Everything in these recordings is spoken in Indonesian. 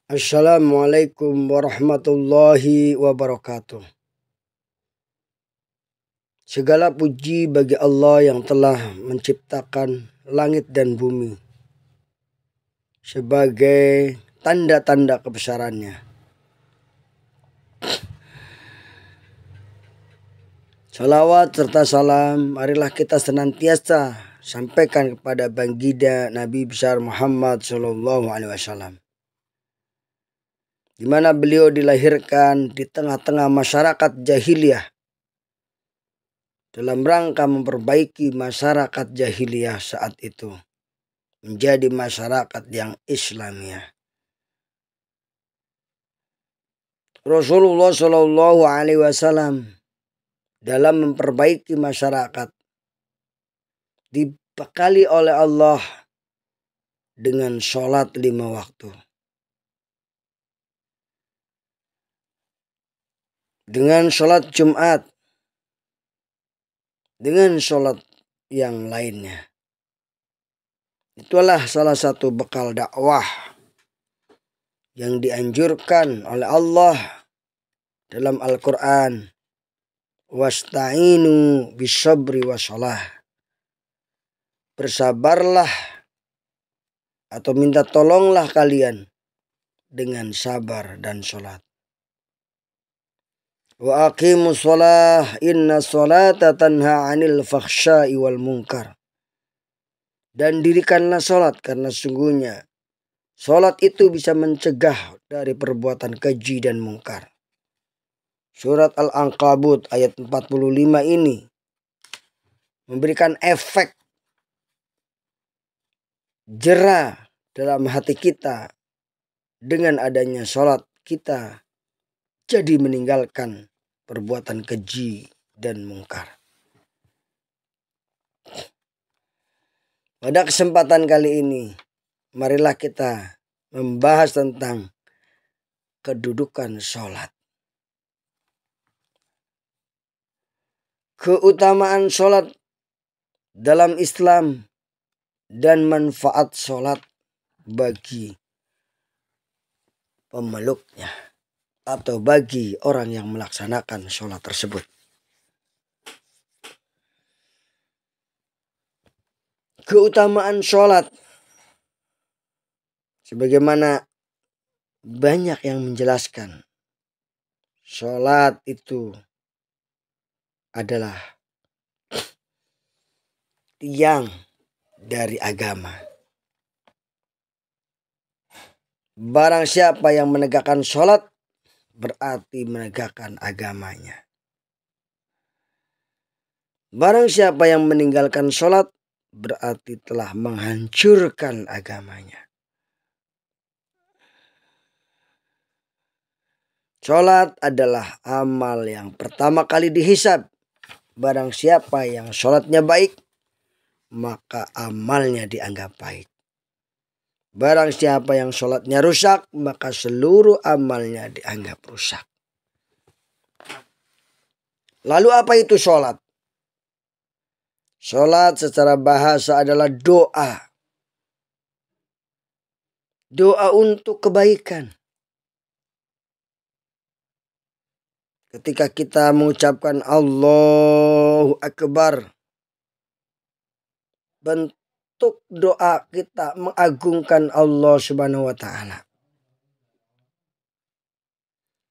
Assalamualaikum warahmatullahi wabarakatuh. Segala puji bagi Allah yang telah menciptakan langit dan bumi sebagai tanda-tanda kebesarannya. Salawat serta salam marilah kita senantiasa sampaikan kepada baginda Nabi besar Muhammad SAW, di mana beliau dilahirkan di tengah-tengah masyarakat jahiliyah dalam rangka memperbaiki masyarakat jahiliyah saat itu menjadi masyarakat yang Islamiyah. Rasulullah Shallallahu Alaihi Wasallam dalam memperbaiki masyarakat dibekali oleh Allah dengan sholat 5 waktu, dengan sholat Jumat, dengan sholat yang lainnya. Itulah salah satu bekal dakwah yang dianjurkan oleh Allah dalam Al-Quran. Wasta'inu bisabri wassalah. Bersabarlah atau minta tolonglah kalian dengan sabar dan sholat. Wa aqimus sholah inna sholata tanha anil fakhsya'i wal munkar. Dan dirikanlah sholat karena sungguhnya sholat itu bisa mencegah dari perbuatan keji dan mungkar. Surat Al-Ankabut ayat 45 ini memberikan efek jera dalam hati kita. Dengan adanya sholat kita jadi meninggalkan perbuatan keji dan mungkar. Pada kesempatan kali ini marilah kita membahas tentang kedudukan sholat. Keutamaan sholat dalam Islam dan manfaat sholat bagi pemeluknya atau bagi orang yang melaksanakan sholat tersebut. Keutamaan sholat, sebagaimana banyak yang menjelaskan, sholat itu adalah tiang dari agama. Barang siapa yang menegakkan sholat berarti menegakkan agamanya. Barang siapa yang meninggalkan sholat berarti telah menghancurkan agamanya. Sholat adalah amal yang pertama kali dihisab. Barang siapa yang sholatnya baik, maka amalnya dianggap baik. Barang siapa yang sholatnya rusak, maka seluruh amalnya dianggap rusak. Lalu apa itu sholat? Sholat secara bahasa adalah doa. Doa untuk kebaikan. Ketika kita mengucapkan Allahu Akbar, bentuk doa kita mengagungkan Allah Subhanahu wa Ta'ala.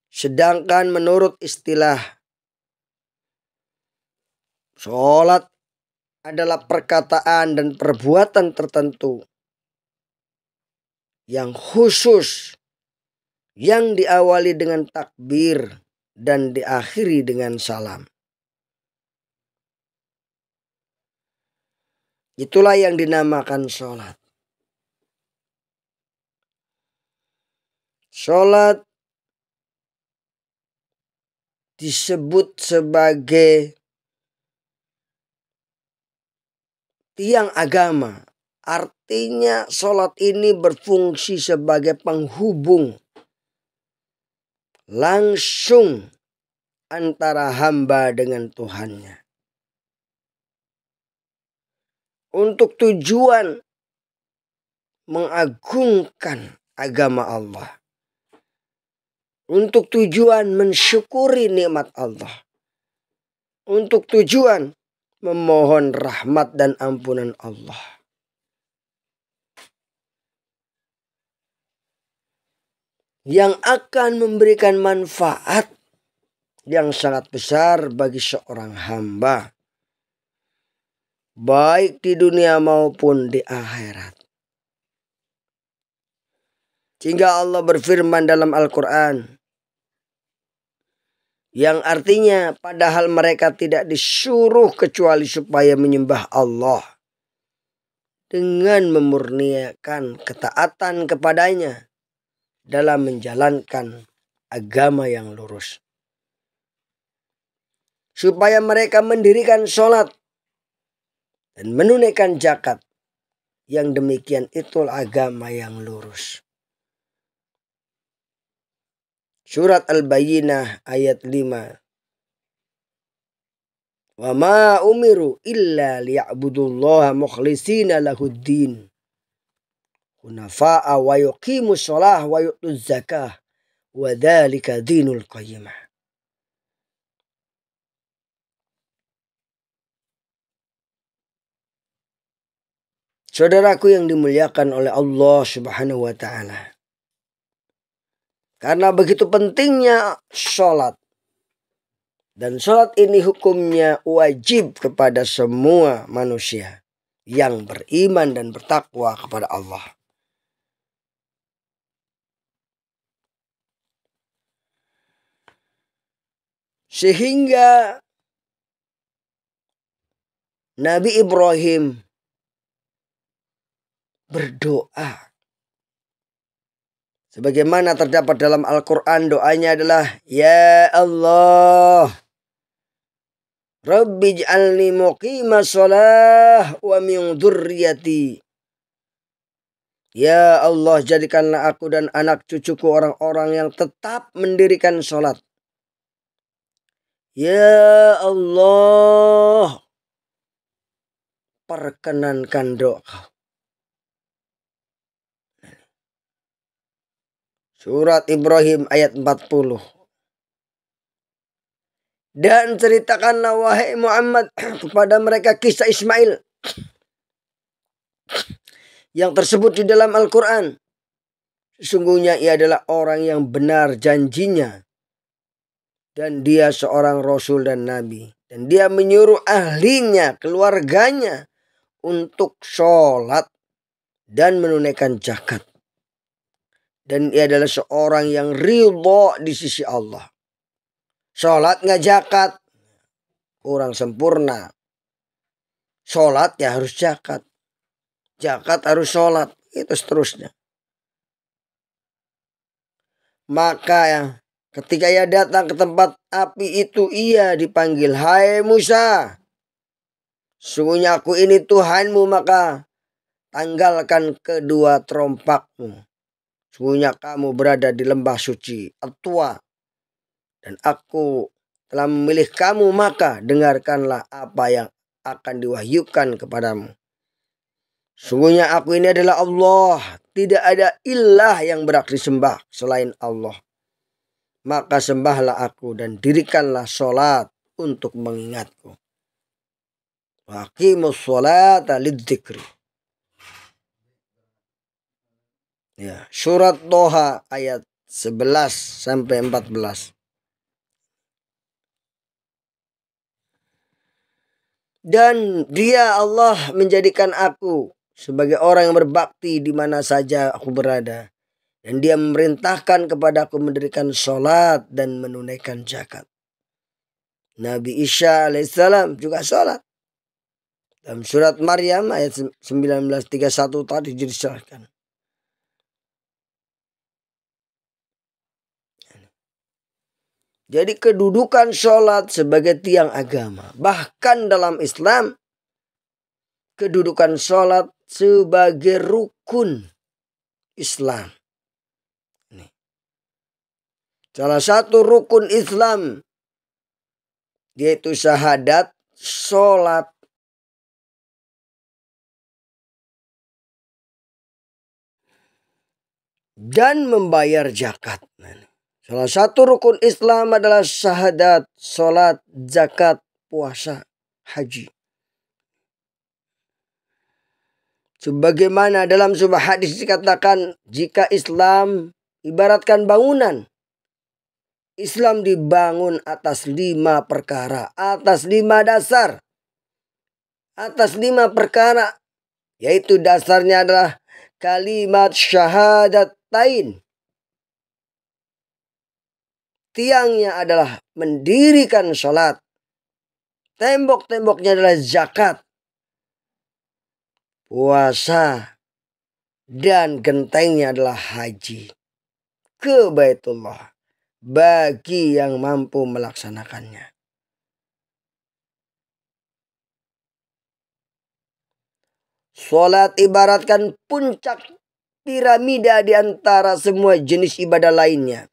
Sedangkan menurut istilah, sholat adalah perkataan dan perbuatan tertentu yang khusus, yang diawali dengan takbir dan diakhiri dengan salam. Itulah yang dinamakan sholat. Sholat disebut sebagai tiang agama. Artinya sholat ini berfungsi sebagai penghubung langsung antara hamba dengan Tuhannya. Untuk tujuan mengagungkan agama Allah. untuk tujuan mensyukuri nikmat Allah, untuk tujuan memohon rahmat dan ampunan Allah. Yang akan memberikan manfaat yang sangat besar bagi seorang hamba, baik di dunia maupun di akhirat. Sehingga Allah berfirman dalam Al-Quran, yang artinya padahal mereka tidak disuruh kecuali supaya menyembah Allah dengan memurniakan ketaatan kepadanya dalam menjalankan agama yang lurus. Supaya mereka mendirikan sholat dan menunaikan zakat. Yang demikian itulah agama yang lurus. Surat Al-Bayyinah ayat 5. Wa ma umiru illa liya'budullaha mukhlishina lahuddin hunafa'a wa yuqimus shalah wa yu'tuz zakah wa dzalika dinul qayyimah. Saudaraku yang dimuliakan oleh Allah Subhanahu wa taala. Karena begitu pentingnya sholat. Dan sholat ini hukumnya wajib kepada semua manusia yang beriman dan bertakwa kepada Allah. Sehingga Nabi Ibrahim berdoa. Sebagaimana terdapat dalam Al-Quran, doanya adalah, Ya Allah, Rabbi ij'alni muqimas shalah wa min dzurriyyati. Ya Allah, jadikanlah aku dan anak cucuku orang-orang yang tetap mendirikan sholat. Ya Allah, perkenankan doa. Surat Ibrahim ayat 40. Dan ceritakanlah wahai Muhammad kepada mereka kisah Ismail yang tersebut di dalam Al-Quran. Sesungguhnya ia adalah orang yang benar janjinya. Dan dia seorang Rasul dan Nabi. Dan dia menyuruh ahlinya, keluarganya untuk sholat dan menunaikan zakat. Dan ia adalah seorang yang ridho di sisi Allah. Sholat nggak zakat, kurang sempurna. Sholat ya harus zakat. Zakat harus sholat. Itu seterusnya. Maka ya, ketika ia datang ke tempat api itu, ia dipanggil, Hai Musa, sungguhnya aku ini Tuhanmu, maka tanggalkan kedua terompakmu. Sungguhnya kamu berada di lembah suci At-Tua. Dan aku telah memilih kamu, maka dengarkanlah apa yang akan diwahyukan kepadamu. Sungguhnya aku ini adalah Allah. Tidak ada ilah yang berhak disembah selain Allah. Maka sembahlah aku dan dirikanlah sholat untuk mengingatku. Wa aqimus sholata lidzikri. Ya, surat Toha ayat 11 sampai 14. Dan dia Allah menjadikan aku sebagai orang yang berbakti di mana saja aku berada. Dan dia memerintahkan kepadaku mendirikan sholat dan menunaikan zakat. Nabi Isa alaihissalam juga sholat. Dalam surat Maryam ayat 19:31 tadi dijelaskan. Jadi kedudukan sholat sebagai tiang agama. Bahkan dalam Islam, kedudukan sholat sebagai rukun Islam. Salah satu rukun Islam yaitu syahadat, sholat. Dan membayar zakat. Salah satu rukun Islam adalah syahadat, sholat, zakat, puasa, haji. Sebagaimana dalam sebuah hadis dikatakan, jika Islam ibaratkan bangunan, Islam dibangun atas 5 perkara, atas 5 dasar. Atas 5 perkara, yaitu dasarnya adalah kalimat syahadatain. Tiangnya adalah mendirikan sholat. Tembok-temboknya adalah zakat, puasa, dan gentengnya adalah haji ke Baitullah bagi yang mampu melaksanakannya. Sholat ibaratkan puncak piramida di antara semua jenis ibadah lainnya.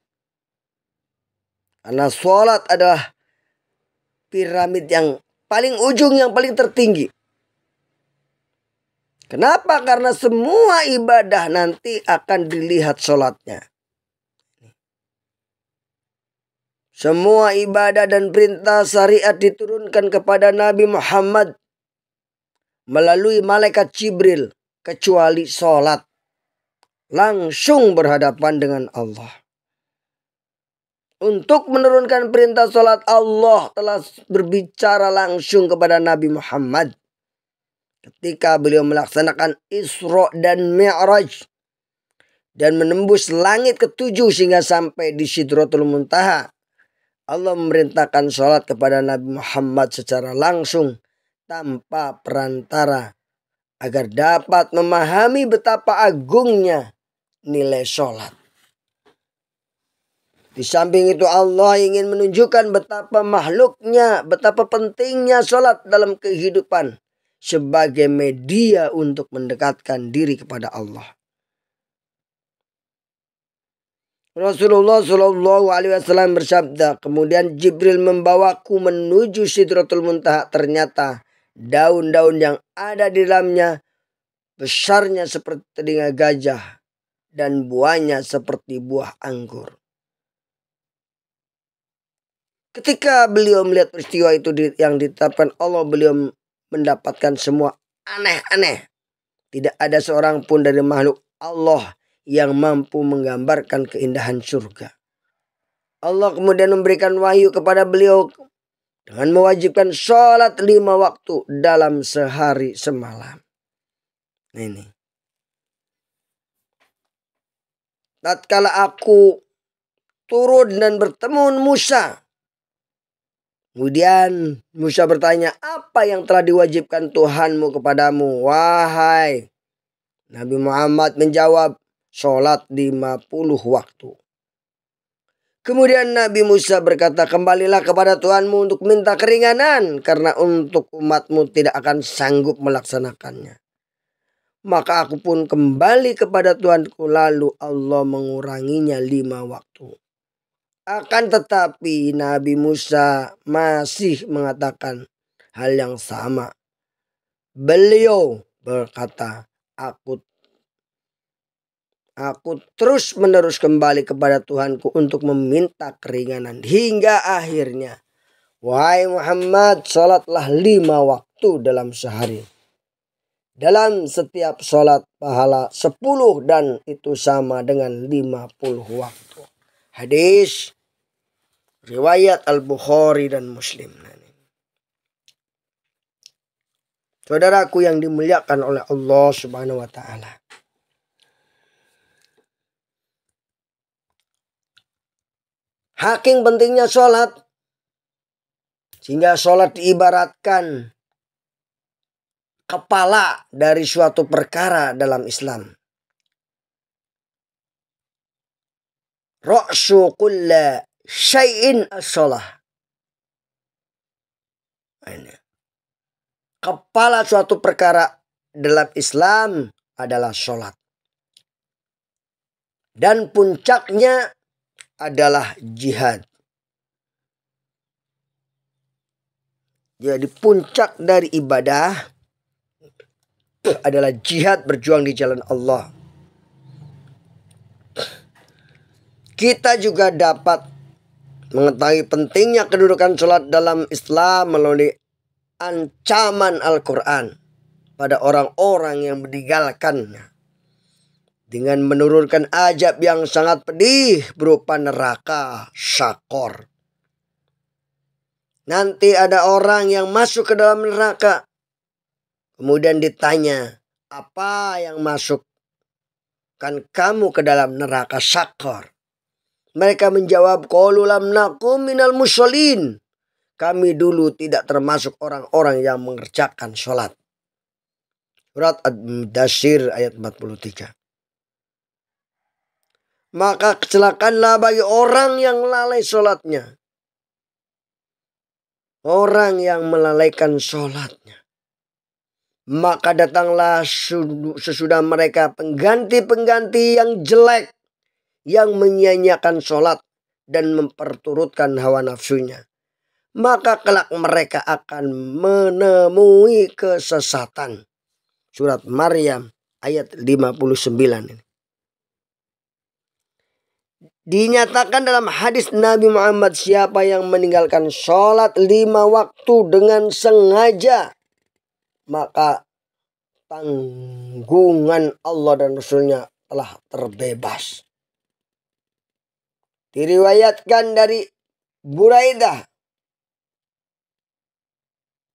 Karena sholat adalah piramid yang paling ujung, yang paling tertinggi. Kenapa? Karena semua ibadah nanti akan dilihat sholatnya. Semua ibadah dan perintah syariat diturunkan kepada Nabi Muhammad melalui malaikat Jibril, kecuali sholat. Langsung berhadapan dengan Allah. Untuk menurunkan perintah sholat, Allah telah berbicara langsung kepada Nabi Muhammad ketika beliau melaksanakan Isra dan Mi'raj dan menembus langit ke-7 sehingga sampai di Sidratul Muntaha. Allah memerintahkan sholat kepada Nabi Muhammad secara langsung tanpa perantara agar dapat memahami betapa agungnya nilai sholat. Di samping itu Allah ingin menunjukkan betapa makhluknya, betapa pentingnya sholat dalam kehidupan sebagai media untuk mendekatkan diri kepada Allah. Rasulullah Shallallahu Alaihi Wasallam bersabda, kemudian Jibril membawaku menuju Sidratul Muntaha. Ternyata daun-daun yang ada di dalamnya besarnya seperti telinga gajah dan buahnya seperti buah anggur. Ketika beliau melihat peristiwa itu yang ditetapkan Allah, beliau mendapatkan semua aneh-aneh. Tidak ada seorang pun dari makhluk Allah yang mampu menggambarkan keindahan surga. Allah kemudian memberikan wahyu kepada beliau dengan mewajibkan sholat 5 waktu dalam sehari semalam. Ini. Tatkala aku turun dan bertemu Musa, kemudian Musa bertanya, apa yang telah diwajibkan Tuhanmu kepadamu? Wahai Nabi Muhammad menjawab, sholat 50 waktu. Kemudian Nabi Musa berkata, kembalilah kepada Tuhanmu untuk minta keringanan, karena untuk umatmu tidak akan sanggup melaksanakannya. Maka aku pun kembali kepada Tuhanku, lalu Allah menguranginya 5 waktu. Akan tetapi Nabi Musa masih mengatakan hal yang sama. Beliau berkata, aku terus menerus kembali kepada Tuhanku untuk meminta keringanan. Hingga akhirnya, wahai Muhammad, sholatlah 5 waktu dalam sehari. Dalam setiap sholat pahala 10 dan itu sama dengan 50 waktu. Hadis riwayat Al-Bukhari dan Muslim. Saudaraku yang dimuliakan oleh Allah Subhanahu wa taala. Saking pentingnya sholat, sehingga sholat diibaratkan kepala dari suatu perkara dalam Islam. Ra'su kulla syai'in as-shalah. Kepala suatu perkara dalam Islam adalah sholat. Dan puncaknya adalah jihad. Jadi puncak dari ibadah adalah jihad, berjuang di jalan Allah. Kita juga dapat mengetahui pentingnya kedudukan sholat dalam Islam melalui ancaman Al-Quran pada orang-orang yang meninggalkannya dengan menurunkan azab yang sangat pedih berupa neraka syakor. Nanti ada orang yang masuk ke dalam neraka, kemudian ditanya, apa yang masukkan kamu ke dalam neraka syakor? Mereka menjawab, qalu lam nakum minal musholin. Kami dulu tidak termasuk orang-orang yang mengerjakan sholat. Surat Ad-Mudaththir ayat 43. Maka kecelakaanlah bagi orang yang lalai sholatnya. Orang yang melalaikan sholatnya. Maka datanglah sesudah mereka pengganti-pengganti yang jelek, yang menyia-nyiakan sholat dan memperturutkan hawa nafsunya. Maka kelak mereka akan menemui kesesatan. Surat Maryam ayat 59 ini. Dinyatakan dalam hadis Nabi Muhammad, siapa yang meninggalkan sholat 5 waktu dengan sengaja, maka tanggungan Allah dan Rasulnya telah terbebas. Diriwayatkan dari Buraidah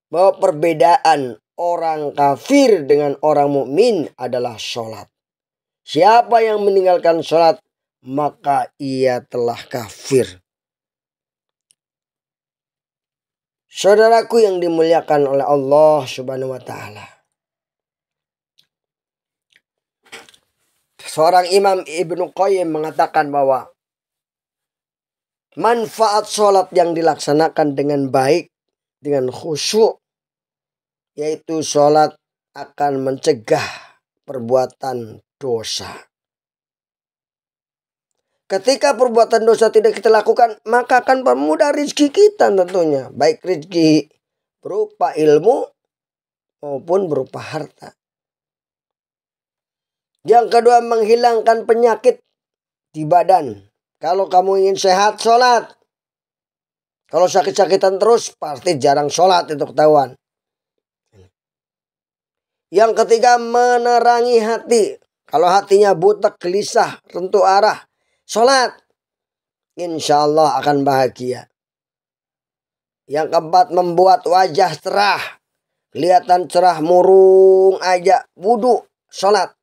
bahwa perbedaan orang kafir dengan orang mukmin adalah sholat. Siapa yang meninggalkan sholat, maka ia telah kafir. Saudaraku yang dimuliakan oleh Allah Subhanahu wa Ta'ala. Seorang Imam Ibnu Qayyim mengatakan bahwa manfaat sholat yang dilaksanakan dengan baik, dengan khusyuk, yaitu sholat akan mencegah perbuatan dosa. Ketika perbuatan dosa tidak kita lakukan, maka akan mempermudah rezeki kita tentunya. Baik rezeki berupa ilmu maupun berupa harta. Yang kedua, menghilangkan penyakit di badan. Kalau kamu ingin sehat, sholat. Kalau sakit-sakitan terus, pasti jarang sholat, itu ketahuan. Yang ketiga, menerangi hati. Kalau hatinya butek, gelisah, rentu arah, sholat, insya Allah akan bahagia. Yang keempat, membuat wajah cerah. Kelihatan cerah, murung aja, wudu, sholat.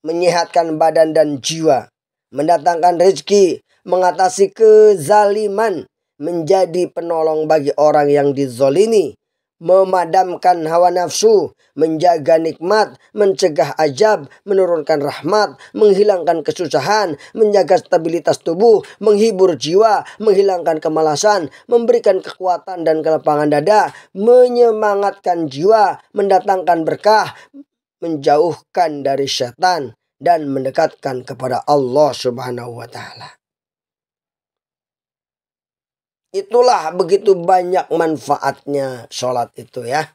Menyehatkan badan dan jiwa. Mendatangkan rezeki, mengatasi kezaliman, menjadi penolong bagi orang yang dizolimi, memadamkan hawa nafsu, menjaga nikmat, mencegah ajab, menurunkan rahmat, menghilangkan kesusahan, menjaga stabilitas tubuh, menghibur jiwa, menghilangkan kemalasan, memberikan kekuatan dan kelapangan dada, menyemangatkan jiwa, mendatangkan berkah, menjauhkan dari syaitan, dan mendekatkan kepada Allah Subhanahu wa Ta'ala. Itulah begitu banyak manfaatnya sholat itu ya.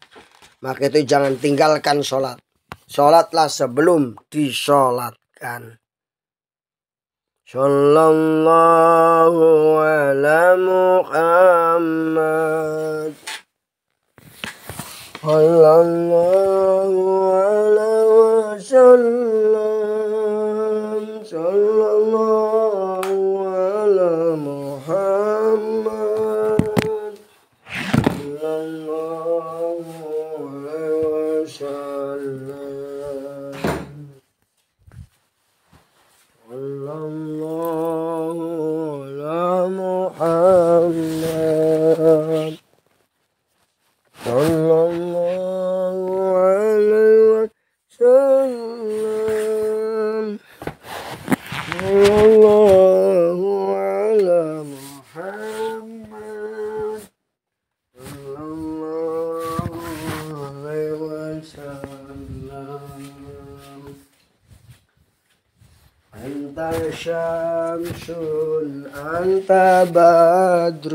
Maka itu jangan tinggalkan sholat. Sholatlah sebelum disolatkan. Sallallahu ala Muhammad. Sallallahu ala wasallam. Sallallahu ala Muhammad. Anta syamsun anta badrun